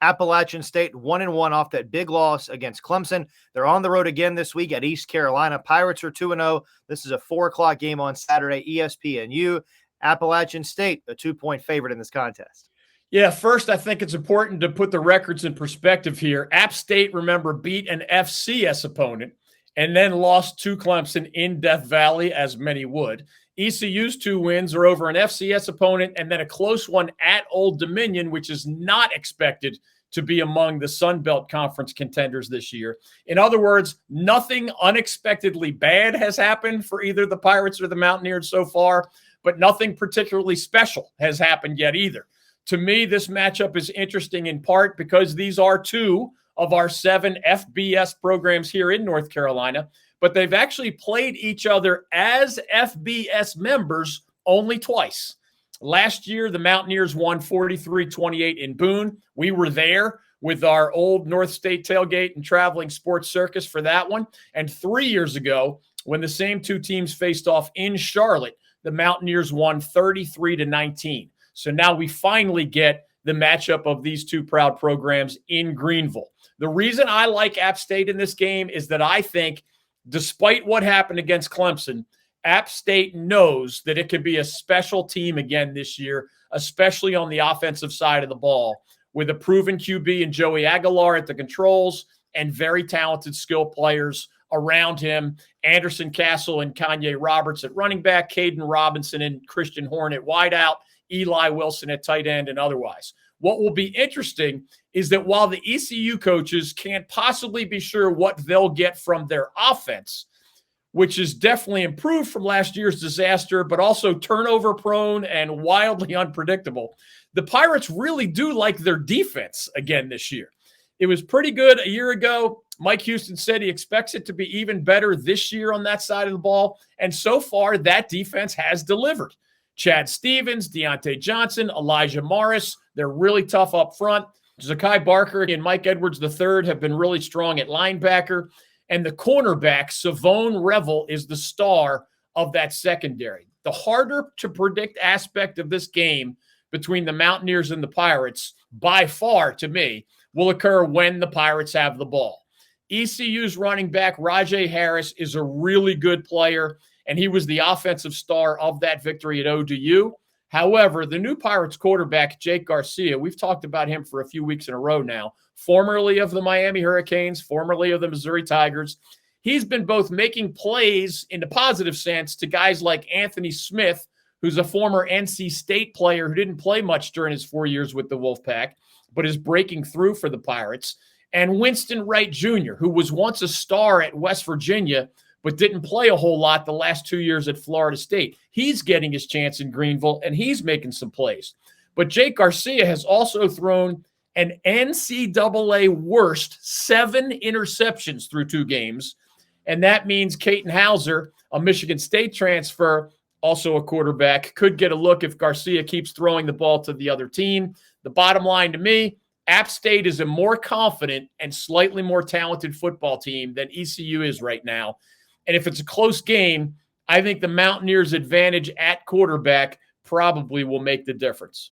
Appalachian State 1-1 off that big loss against Clemson. They're on the road again this week at East Carolina. Pirates are 2-0. This is a 4:00 game on Saturday, ESPNU. Appalachian State, a 2-point favorite in this contest. Yeah, first, I think it's important to put the records in perspective here. App State, remember, beat an FCS opponent and then lost to Clemson in Death Valley, as many would. ECU's 2 wins are over an FCS opponent and then a close one at Old Dominion, which is not expected to be among the Sun Belt Conference contenders this year. In other words, nothing unexpectedly bad has happened for either the Pirates or the Mountaineers so far, but nothing particularly special has happened yet either. To me, this matchup is interesting in part because these are 2 of our 7 FBS programs here in North Carolina, but they've actually played each other as FBS members only twice. Last year, the Mountaineers won 43-28 in Boone. We were there with our old North State tailgate and traveling sports circus for that one. And 3 years ago, when the same 2 teams faced off in Charlotte, the Mountaineers won 33-19. So now we finally get the matchup of these 2 proud programs in Greenville. The reason I like App State in this game is that I think, despite what happened against Clemson, App State knows that it could be a special team again this year, especially on the offensive side of the ball, with a proven QB in Joey Aguilar at the controls and very talented skill players around him. Anderson Castle and Kanye Roberts at running back, Caden Robinson and Christian Horn at wideout, Eli Wilson at tight end and otherwise. What will be interesting is that while the ECU coaches can't possibly be sure what they'll get from their offense, which is definitely improved from last year's disaster, but also turnover prone and wildly unpredictable, the Pirates really do like their defense again this year. It was pretty good a year ago. Mike Houston said he expects it to be even better this year on that side of the ball. And so far, that defense has delivered. Chad Stevens, Deontay Johnson, Elijah Morris, they're really tough up front. Zakai Barker and Mike Edwards III have been really strong at linebacker. And the cornerback, Savone Revel, is the star of that secondary. The harder to predict aspect of this game between the Mountaineers and the Pirates, by far to me, will occur when the Pirates have the ball. ECU's running back, Rajay Harris, is a really good player, and he was the offensive star of that victory at ODU. However, the new Pirates quarterback, Jake Garcia, we've talked about him for a few weeks in a row now, formerly of the Miami Hurricanes, formerly of the Missouri Tigers. He's been both making plays in the positive sense to guys like Anthony Smith, who's a former NC State player who didn't play much during his 4 years with the Wolfpack, but is breaking through for the Pirates, and Winston Wright Jr., who was once a star at West Virginia, but didn't play a whole lot the last 2 years at Florida State. He's getting his chance in Greenville, and he's making some plays. But Jake Garcia has also thrown an NCAA worst 7 interceptions through 2 games, and that means Caton Hauser, a Michigan State transfer, also a quarterback, could get a look if Garcia keeps throwing the ball to the other team. The bottom line to me, App State is a more confident and slightly more talented football team than ECU is right now. And if it's a close game, I think the Mountaineers' advantage at quarterback probably will make the difference.